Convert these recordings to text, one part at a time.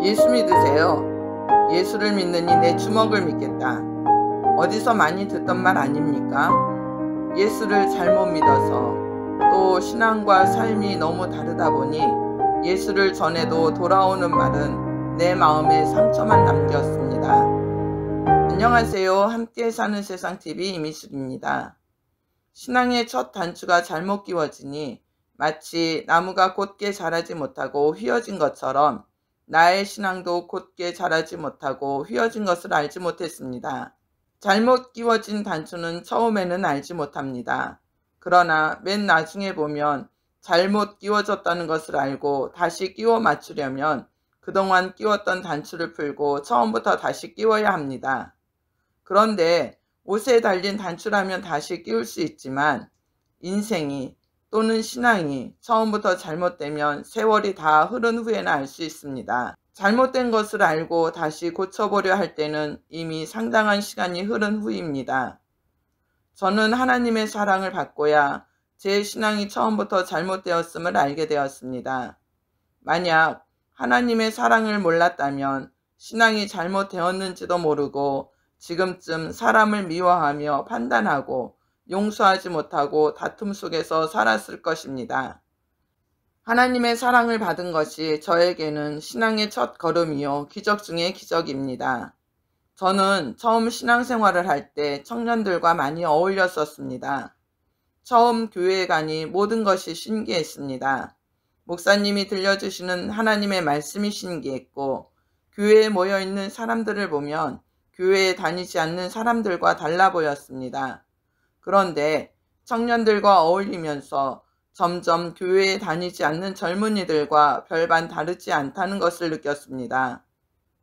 예수 믿으세요. 예수를 믿느니 내 주먹을 믿겠다. 어디서 많이 듣던 말 아닙니까? 예수를 잘못 믿어서 또 신앙과 삶이 너무 다르다 보니 예수를 전해도 돌아오는 말은 내 마음에 상처만 남겼습니다. 안녕하세요. 함께 사는 세상TV 이미숙입니다. 신앙의 첫 단추가 잘못 끼워지니 마치 나무가 곧게 자라지 못하고 휘어진 것처럼 나의 신앙도 곧게 자라지 못하고 휘어진 것을 알지 못했습니다. 잘못 끼워진 단추는 처음에는 알지 못합니다. 그러나 맨 나중에 보면 잘못 끼워졌다는 것을 알고 다시 끼워 맞추려면 그동안 끼웠던 단추를 풀고 처음부터 다시 끼워야 합니다. 그런데 옷에 달린 단추라면 다시 끼울 수 있지만 인생이 또는 신앙이 처음부터 잘못되면 세월이 다 흐른 후에나 알 수 있습니다. 잘못된 것을 알고 다시 고쳐보려 할 때는 이미 상당한 시간이 흐른 후입니다. 저는 하나님의 사랑을 받고야 제 신앙이 처음부터 잘못되었음을 알게 되었습니다. 만약 하나님의 사랑을 몰랐다면 신앙이 잘못되었는지도 모르고 지금쯤 사람을 미워하며 판단하고 용서하지 못하고 다툼 속에서 살았을 것입니다. 하나님의 사랑을 받은 것이 저에게는 신앙의 첫 걸음이요 기적 중의 기적입니다. 저는 처음 신앙생활을 할 때 청년들과 많이 어울렸었습니다. 처음 교회에 가니 모든 것이 신기했습니다. 목사님이 들려주시는 하나님의 말씀이 신기했고 교회에 모여있는 사람들을 보면 교회에 다니지 않는 사람들과 달라 보였습니다. 그런데 청년들과 어울리면서 점점 교회에 다니지 않는 젊은이들과 별반 다르지 않다는 것을 느꼈습니다.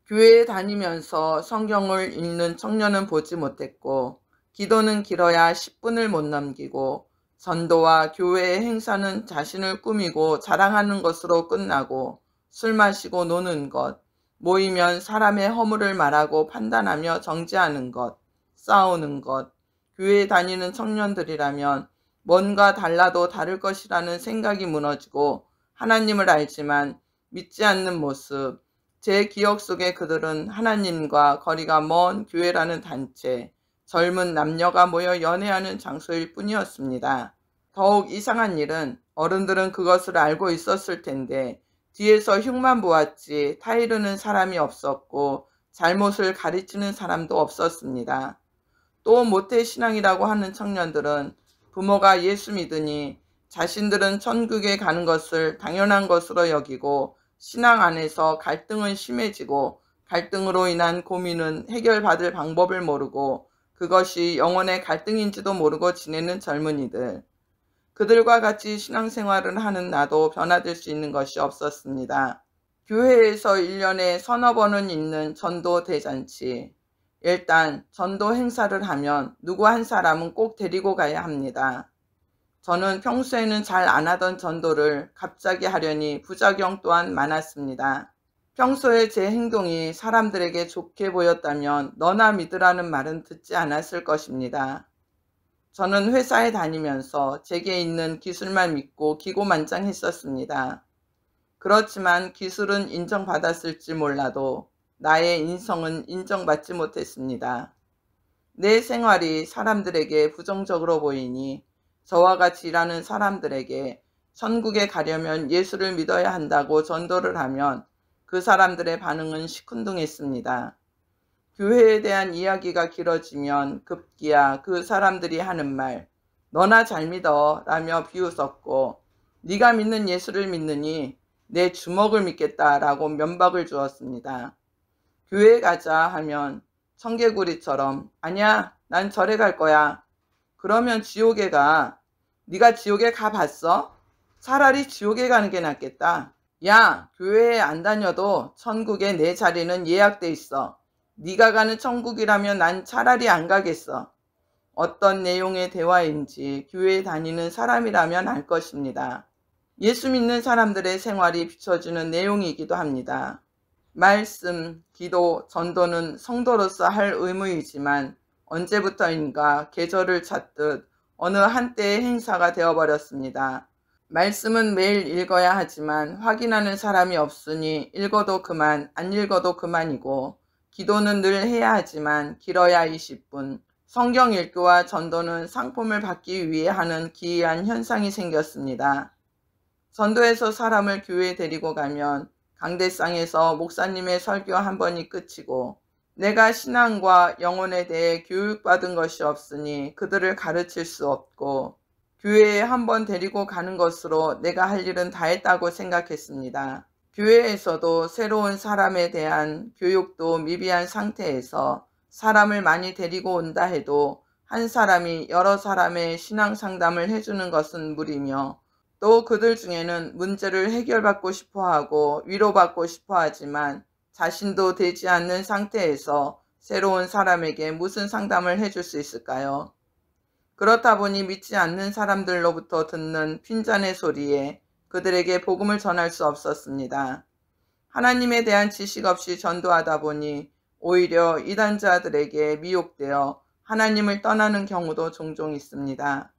교회에 다니면서 성경을 읽는 청년은 보지 못했고 기도는 길어야 10분을 못 넘기고 전도와 교회의 행사는 자신을 꾸미고 자랑하는 것으로 끝나고 술 마시고 노는 것, 모이면 사람의 허물을 말하고 판단하며 정죄하는 것, 싸우는 것, 교회에 다니는 청년들이라면 뭔가 달라도 다를 것이라는 생각이 무너지고 하나님을 알지만 믿지 않는 모습, 제 기억 속에 그들은 하나님과 거리가 먼 교회라는 단체, 젊은 남녀가 모여 연애하는 장소일 뿐이었습니다. 더욱 이상한 일은 어른들은 그것을 알고 있었을 텐데 뒤에서 흉만 보았지 타이르는 사람이 없었고 잘못을 가르치는 사람도 없었습니다. 또 모태신앙이라고 하는 청년들은 부모가 예수 믿으니 자신들은 천국에 가는 것을 당연한 것으로 여기고 신앙 안에서 갈등은 심해지고 갈등으로 인한 고민은 해결받을 방법을 모르고 그것이 영혼의 갈등인지도 모르고 지내는 젊은이들. 그들과 같이 신앙생활을 하는 나도 변화될 수 있는 것이 없었습니다. 교회에서 1년에 서너 번은 있는 전도 대잔치. 일단 전도 행사를 하면 누구 한 사람은 꼭 데리고 가야 합니다. 저는 평소에는 잘 안 하던 전도를 갑자기 하려니 부작용 또한 많았습니다. 평소에 제 행동이 사람들에게 좋게 보였다면 너나 믿으라는 말은 듣지 않았을 것입니다. 저는 회사에 다니면서 제게 있는 기술만 믿고 기고만장했었습니다. 그렇지만 기술은 인정받았을지 몰라도 나의 인성은 인정받지 못했습니다. 내 생활이 사람들에게 부정적으로 보이니 저와 같이 일하는 사람들에게 천국에 가려면 예수를 믿어야 한다고 전도를 하면 그 사람들의 반응은 시큰둥했습니다. 교회에 대한 이야기가 길어지면 급기야 그 사람들이 하는 말 너나 잘 믿어 라며 비웃었고 네가 믿는 예수를 믿느니 내 주먹을 믿겠다라고 면박을 주었습니다. 교회 가자 하면 청개구리처럼 아니야 난 절에 갈 거야. 그러면 지옥에 가. 네가 지옥에 가봤어? 차라리 지옥에 가는 게 낫겠다. 야 교회에 안 다녀도 천국에 내 자리는 예약돼 있어. 네가 가는 천국이라면 난 차라리 안 가겠어. 어떤 내용의 대화인지 교회에 다니는 사람이라면 알 것입니다. 예수 믿는 사람들의 생활이 비춰주는 내용이기도 합니다. 말씀, 기도, 전도는 성도로서 할 의무이지만 언제부터인가 계절을 찾듯 어느 한때의 행사가 되어버렸습니다. 말씀은 매일 읽어야 하지만 확인하는 사람이 없으니 읽어도 그만, 안 읽어도 그만이고, 기도는 늘 해야 하지만 길어야 20분. 성경 읽기와 전도는 상품을 받기 위해 하는 기이한 현상이 생겼습니다. 전도에서 사람을 교회에 데리고 가면 강대상에서 목사님의 설교 한 번이 끝이고, 내가 신앙과 영혼에 대해 교육받은 것이 없으니 그들을 가르칠 수 없고, 교회에 한 번 데리고 가는 것으로 내가 할 일은 다 했다고 생각했습니다. 교회에서도 새로운 사람에 대한 교육도 미비한 상태에서 사람을 많이 데리고 온다 해도 한 사람이 여러 사람의 신앙 상담을 해주는 것은 무리며, 또 그들 중에는 문제를 해결받고 싶어하고 위로받고 싶어하지만 자신도 되지 않는 상태에서 새로운 사람에게 무슨 상담을 해줄 수 있을까요? 그렇다 보니 믿지 않는 사람들로부터 듣는 핀잔의 소리에 그들에게 복음을 전할 수 없었습니다. 하나님에 대한 지식 없이 전도하다 보니 오히려 이단자들에게 미혹되어 하나님을 떠나는 경우도 종종 있습니다.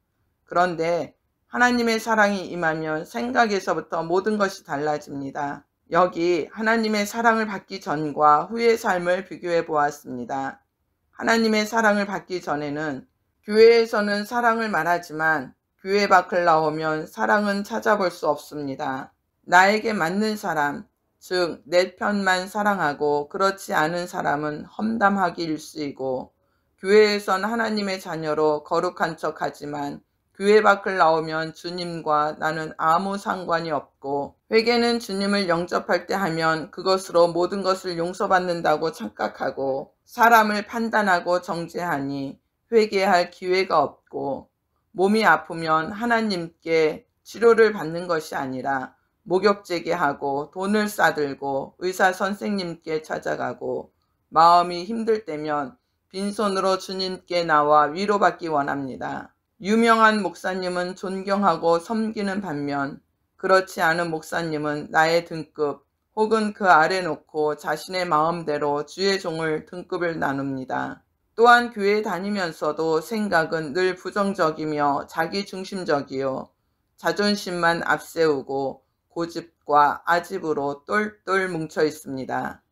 그런데 하나님의 사랑이 임하면 생각에서부터 모든 것이 달라집니다. 여기 하나님의 사랑을 받기 전과 후의 삶을 비교해 보았습니다. 하나님의 사랑을 받기 전에는 교회에서는 사랑을 말하지만 교회 밖을 나오면 사랑은 찾아볼 수 없습니다. 나에게 맞는 사람, 즉 내 편만 사랑하고 그렇지 않은 사람은 험담하기 일쑤이고, 교회에선 하나님의 자녀로 거룩한 척하지만 교회 밖을 나오면 주님과 나는 아무 상관이 없고, 회개는 주님을 영접할 때 하면 그것으로 모든 것을 용서받는다고 착각하고 사람을 판단하고 정죄하니 회개할 기회가 없고, 몸이 아프면 하나님께 치료를 받는 것이 아니라 목욕제기하고 돈을 싸들고 의사 선생님께 찾아가고, 마음이 힘들 때면 빈손으로 주님께 나와 위로받기 원합니다. 유명한 목사님은 존경하고 섬기는 반면 그렇지 않은 목사님은 나의 등급 혹은 그 아래 놓고 자신의 마음대로 주의 종을 등급을 나눕니다. 또한 교회 다니면서도 생각은 늘 부정적이며 자기중심적이요, 자존심만 앞세우고 고집과 아집으로 똘똘 뭉쳐 있습니다.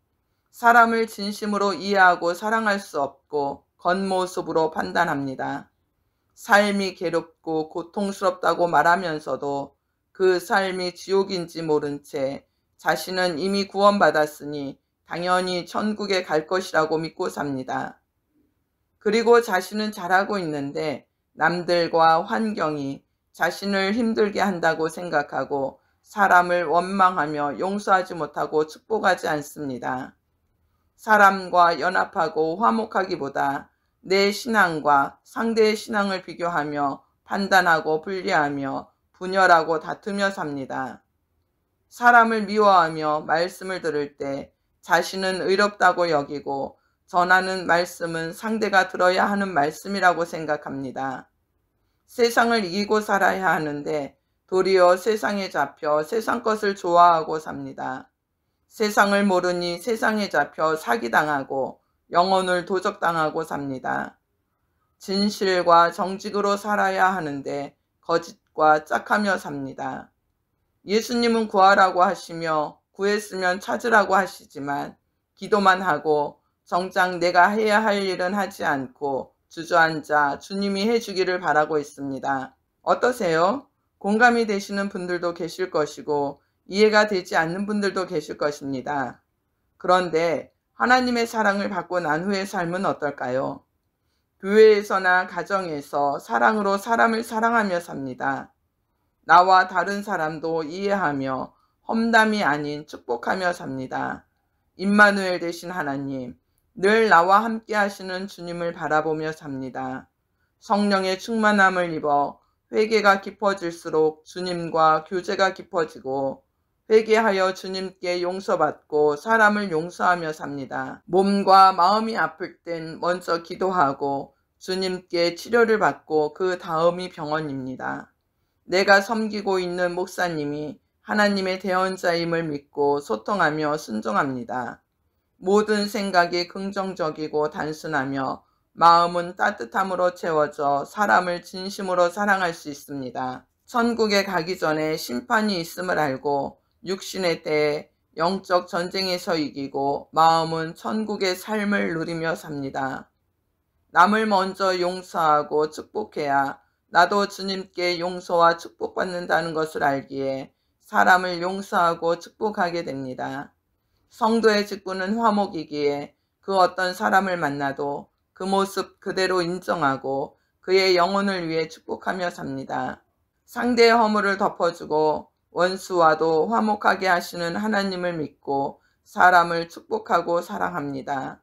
사람을 진심으로 이해하고 사랑할 수 없고 겉모습으로 판단합니다. 삶이 괴롭고 고통스럽다고 말하면서도 그 삶이 지옥인지 모른 채 자신은 이미 구원받았으니 당연히 천국에 갈 것이라고 믿고 삽니다. 그리고 자신은 잘하고 있는데 남들과 환경이 자신을 힘들게 한다고 생각하고 사람을 원망하며 용서하지 못하고 축복하지 않습니다. 사람과 연합하고 화목하기보다 내 신앙과 상대의 신앙을 비교하며 판단하고 분리하며 분열하고 다투며 삽니다. 사람을 미워하며 말씀을 들을 때 자신은 의롭다고 여기고 전하는 말씀은 상대가 들어야 하는 말씀이라고 생각합니다. 세상을 이기고 살아야 하는데 도리어 세상에 잡혀 세상 것을 좋아하고 삽니다. 세상을 모르니 세상에 잡혀 사기당하고 영혼을 도적당하고 삽니다. 진실과 정직으로 살아야 하는데 거짓과 짝하며 삽니다. 예수님은 구하라고 하시며 구했으면 찾으라고 하시지만 기도만 하고 정작 내가 해야 할 일은 하지 않고 주저앉아 주님이 해주기를 바라고 있습니다. 어떠세요? 공감이 되시는 분들도 계실 것이고 이해가 되지 않는 분들도 계실 것입니다. 그런데 하나님의 사랑을 받고 난 후의 삶은 어떨까요? 교회에서나 가정에서 사랑으로 사람을 사랑하며 삽니다. 나와 다른 사람도 이해하며 험담이 아닌 축복하며 삽니다. 임마누엘 되신 하나님, 늘 나와 함께 하시는 주님을 바라보며 삽니다. 성령의 충만함을 입어 회개가 깊어질수록 주님과 교제가 깊어지고 회개하여 주님께 용서받고 사람을 용서하며 삽니다. 몸과 마음이 아플 땐 먼저 기도하고 주님께 치료를 받고 그 다음이 병원입니다. 내가 섬기고 있는 목사님이 하나님의 대언자임을 믿고 소통하며 순종합니다. 모든 생각이 긍정적이고 단순하며 마음은 따뜻함으로 채워져 사람을 진심으로 사랑할 수 있습니다. 천국에 가기 전에 심판이 있음을 알고 육신에 대해 영적 전쟁에서 이기고 마음은 천국의 삶을 누리며 삽니다. 남을 먼저 용서하고 축복해야 나도 주님께 용서와 축복받는다는 것을 알기에 사람을 용서하고 축복하게 됩니다. 성도의 직분은 화목이기에 그 어떤 사람을 만나도 그 모습 그대로 인정하고 그의 영혼을 위해 축복하며 삽니다. 상대의 허물을 덮어주고 원수와도 화목하게 하시는 하나님을 믿고 사람을 축복하고 사랑합니다.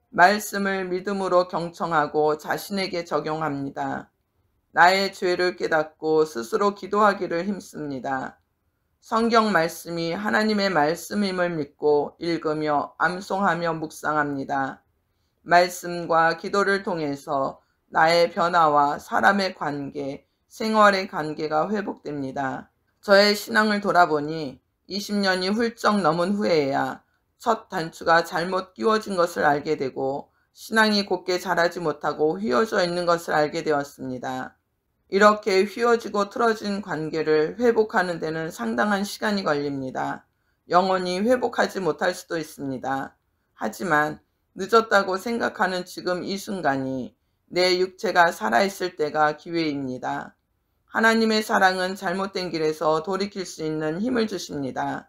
말씀을 믿음으로 경청하고 자신에게 적용합니다. 나의 죄를 깨닫고 스스로 기도하기를 힘씁니다. 성경 말씀이 하나님의 말씀임을 믿고 읽으며 암송하며 묵상합니다. 말씀과 기도를 통해서 나의 변화와 사람의 관계, 생활의 관계가 회복됩니다. 저의 신앙을 돌아보니 20년이 훌쩍 넘은 후에야 첫 단추가 잘못 끼워진 것을 알게 되고 신앙이 곧게 자라지 못하고 휘어져 있는 것을 알게 되었습니다. 이렇게 휘어지고 틀어진 관계를 회복하는 데는 상당한 시간이 걸립니다. 영원히 회복하지 못할 수도 있습니다. 하지만 늦었다고 생각하는 지금 이 순간이 내 육체가 살아있을 때가 기회입니다. 하나님의 사랑은 잘못된 길에서 돌이킬 수 있는 힘을 주십니다.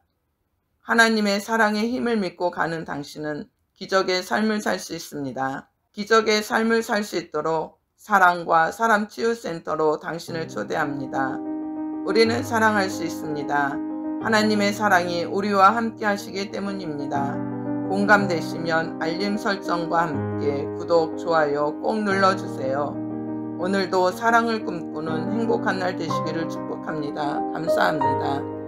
하나님의 사랑의 힘을 믿고 가는 당신은 기적의 삶을 살 수 있습니다. 기적의 삶을 살 수 있도록 사랑과 사람 치유센터로 당신을 초대합니다. 우리는 사랑할 수 있습니다. 하나님의 사랑이 우리와 함께 하시기 때문입니다. 공감되시면 알림 설정과 함께 구독, 좋아요 꼭 눌러주세요. 오늘도 사랑을 꿈꾸는 행복한 날 되시기를 축복합니다. 감사합니다.